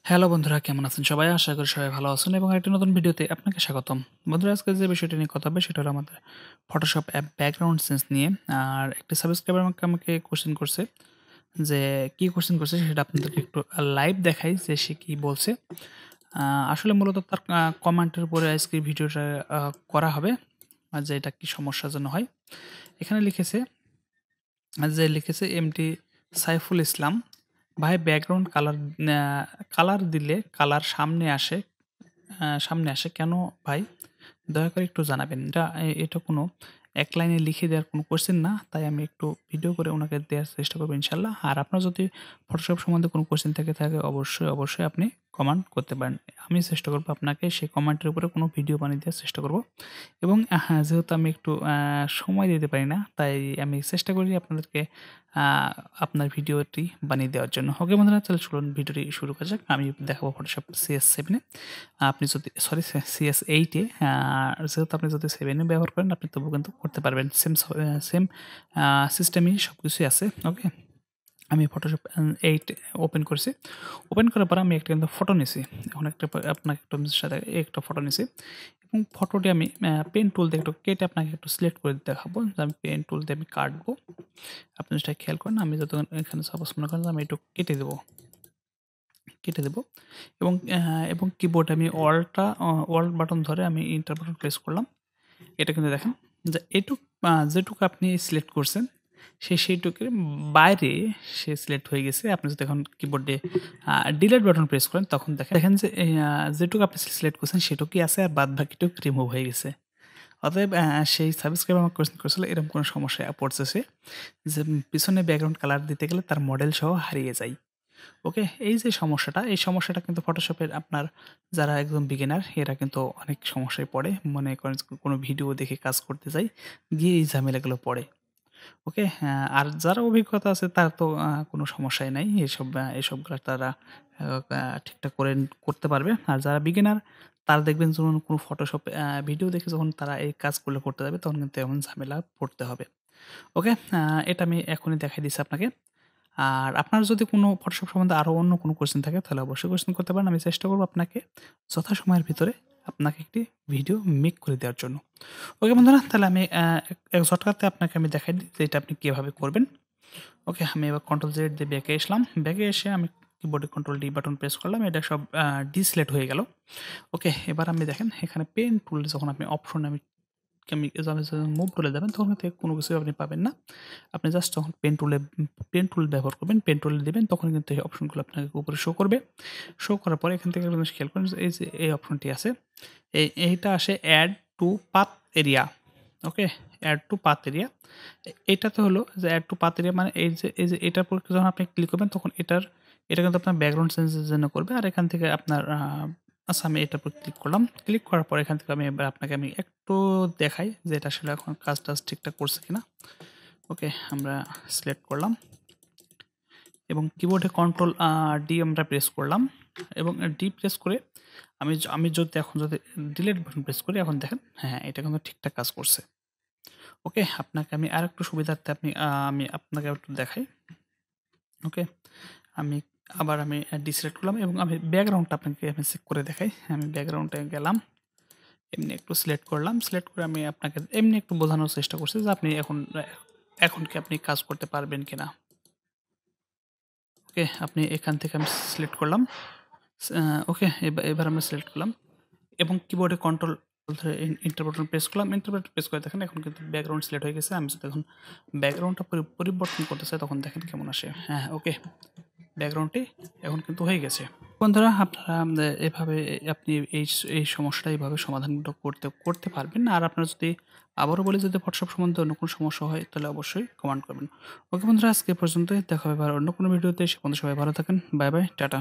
Hello বন্ধুরা, কেমন আছেন সবাই? আশা করি সবাই ভালো আছেন এবং একটা নতুন ভিডিওতে আপনাকে স্বাগতম। বন্ধুরা, আজকে যে বিষয়টি নিয়ে কথা হবে সেটা হলো আমাদের Photoshop অ্যাপ ব্যাকগ্রাউন্ড সেন্স নিয়ে। আর একটা সাবস্ক্রাইবার আমাকে কোয়েশ্চেন করছে যে কি কোয়েশ্চেন করছে সেটা আপনাদেরকে একটু লাইভ দেখাই যে সে কি বলছে। আ আসলে মূলত তার কমেন্টের উপরে আজকে ভিডিওটা করা হবে। যে এটা কি সমস্যার জন্য হয়। এখানে লিখেছে এমটি সাইফুল ইসলাম, ভাই ব্যাকগ্রাউন্ড কালার দিলে কালার সামনে আসে কেন ভাই? দয়া করে একটু জানাবেন। এটা কোনো এক লাইনে লিখে দেওয়ার কোনো কোয়েশ্চেন না। তাই আমি একটু ভিডিও করে ওনাকে দেওয়ার চেষ্টা করব ইনশাআল্লাহ। আর আপনার যদি ফটোশপ সম্বন্ধে কোনো কোয়েশ্চেন থাকে অবশ্যই আপনি কমেন্ট করতে পারেন। আমি চেষ্টা করব আপনাকে সেই কমেন্টের উপরে কোনো ভিডিও বানিয়ে দেওয়ার চেষ্টা করব। এবং হ্যাঁ, যেহেতু আমি একটু সময় দিতে পারি না, তাই আমি চেষ্টা করি আপনাদেরকে আ আপনার ভিডিওটি বানিয়ে দেওয়ার জন্য। ওকে বন্ধুরা, তাহলে চলুন ভিডিওটি শুরু করা যাক। আমি দেখাবো Photoshop CS7 এ। আপনি যদি সরি CS8 এ যেহেতু আপনি যদি 7 এ ব্যবহার করেন, আপনি তবুও কিন্তু করতে পারবেন। সেম সিস্টেমই সবকিছুই আছে। ওকে? আমি Photoshop 8 ওপেন করছি। ওপেন করার পরে আমি একটা কিন্তু ফটো নিছি। এখন আপনাকে একটু সাথে একটা ফটো নিছি এবং ফটোটি আমি পেন টুল দিয়ে একটু কেটে আপনাকে একটু সিলেক্ট করে দেখাবো। যে আমি পেন টুল দিয়ে আমি কাটবো। আপনি যেটা খেয়াল করেন, আমি যতক্ষণ এখানে সাপোজ মনে করেন যে আমি একটু কেটে দেব এবং কিবোর্ডে আমি অল্ট বাটন ধরে আমি এন্টার বাটন প্রেস করলাম। এটা কিন্তু দেখেন যে যেটুকু আপনি সিলেক্ট করছেন সেইটুকুর বাইরে সে সিলেক্ট হয়ে গেছে। আপনি যদি এখন কিবোর্ডে ডিলিট বাটন প্রেস করেন তখন দেখেন যে যেটুকু আপনি সিলেক্ট করছেন সেটুকুই আছে আর বাদবাকিটুকু রিমুভ হয়ে গেছে। অতএব সেই সাবস্ক্রাইবার আমাকে কোয়েশ্চেন করেছিল এরকম কোনো সমস্যায় পড়ছে সে যে পিছনে ব্যাকগ্রাউন্ড কালার দিতে গেলে তার মডেল সহ হারিয়ে যায়। ওকে? এই সমস্যাটা কিন্তু ফটোশপের আপনার যারা একদম বিগিনার এরা কিন্তু অনেক সমস্যায় পড়ে। মনে করেন যে কোনো ভিডিও দেখে কাজ করতে যাই, গিয়ে এই ঝামেলাগুলো পড়ে। ওকে? আর যারা অভিজ্ঞতা আছে তার তো কোনো সমস্যাই নাই। এসবগুলা তারা আ আ ঠিকঠাক করতে পারবে। আর যারা বিগিনার তারা দেখবেন যখন কোনো ফটোশপ ভিডিও দেখে যখন তারা এই কাজগুলো করতে যাবে তখন কিন্তু এমন ঝামেলা পড়তে হবে। ওকে? এটা আমি এখনই দেখাই দিচ্ছি আপনাকে। আর আপনার যদি কোনো ফটোশপ সম্বন্ধে আরো অন্য কোনো কোয়েশ্চেন থাকে তাহলে অবশ্যই কোয়েশ্চেন করতে পারেন। আমি চেষ্টা করব আপনাকে যথাসময়ের ভিতরে আপনাকে একটি ভিডিও মেক করে দেওয়ার জন্য। ওকে বন্ধুরা, তাহলে আমি এক শর্টকাটে আপনাকে আমি দেখাই দিই যে এটা আপনি কিভাবে করবেন। ওকে, আমি এবার কন্ট্রোল জেড দিয়ে ব্যাকে আসলাম। ব্যাকে এসে আমি কিবোর্ডে কন্ট্রোল ডি বাটন প্রেস করলাম। এটা সব ডিসিলেক্ট হয়ে গেল। ওকে, এবার আপনি দেখেন এখানে পেন টুল যখন আপনি অপশন আমি আমি যখন মুভ টুলে যাবেন তখন কিন্তু কোনো কিছুই আপনি পাবেন না। আপনি জাস্ট যখন পেন টুল ব্যবহার করবেন, পেন টুল দিবেন তখন কিন্তু এই অপশনগুলো আপনাকে উপরে শো করবে। শো করার পরে এখান থেকে একটা জিনিস খেয়াল করেন যে এই যে এই অপশনটি আছে, এইটা আসে add to path area. Okay? Add to path area. এটাতে হলো যে এড টু পাথ এরিয়া মানে এই যে এটার উপর যখন আপনি ক্লিক করবেন তখন এটা কিন্তু আপনার ব্যাকগ্রাউন্ড চেঞ্জের জন্য করবে। আর এখান থেকে আপনার আচ্ছা, আমি এটার উপর ক্লিক করলাম। ক্লিক করার পর এখান থেকে এবার আপনাকে আমি একটু দেখাই যে এটা আসলে এখন কাজ-টাজ ঠিকঠাক করছে কিনা। ওকে, আমরা সিলেক্ট করলাম এবং কিবোর্ডে কন্ট্রোল ডি আমরা প্রেস করলাম এবং ডি প্রেস করে আমি যদি ডিলিট বাটন প্রেস করি এখন দেখেন হ্যাঁ, এটা কিন্তু ঠিকঠাক কাজ করছে। ওকে, আপনাকে আমি আরেকটু সুবিধার্থে আমি আপনাকে একটু দেখাই। ওকে, আমি আমি ডিসিলেক্ট করলাম এবং আমি ব্যাকগ্রাউন্ডটা আপনাকে আমি চেক করে দেখাই। আমি ব্যাকগ্রাউন্ডে গেলাম। এমনি একটু সিলেক্ট করলাম। সিলেক্ট করে আমি আপনাকে এমনি একটু বোঝানোর চেষ্টা করছি যে আপনি এখন কি আপনি কাজ করতে পারবেন কিনা? ওকে, আপনি এখান থেকে আমি সিলেক্ট করলাম। আ ওকে, এবার আমরা সিলেক্ট করলাম এবং কিবোর্ডে কন্ট্রোল ধরে এন্টার বাটন প্রেস করলাম। এন্টার বাটন প্রেস করে দেখেন এখন কিন্তু ব্যাকগ্রাউন্ড সিলেক্ট হয়ে গেছে। আমি যদি এখন ব্যাকগ্রাউন্ডটা পরিবর্তন করতে চাই তখন দেখেন কেমন আসে। হ্যাঁ, ওকে। ব্যাকগ্রাউন্ডটি এখন কিন্তু হয়ে গেছে। বন্ধুরা, আপনারা এভাবে আপনি এই সমস্যাটা এভাবে সমাধানটা করতে পারবেন। আর আপনারা যদি আবারও বলি যদি Photoshop সম্বন্ধে অন্য কোনো সমস্যা হয় তাহলে অবশ্যই কমেন্ট করবেন। ওকে বন্ধুরা, আজকে এ পর্যন্তই। দেখা হবে আবার অন্য কোনো ভিডিওতে। সে পর্যন্ত সবাই ভালো থাকেন। Bye, bye. টাটা।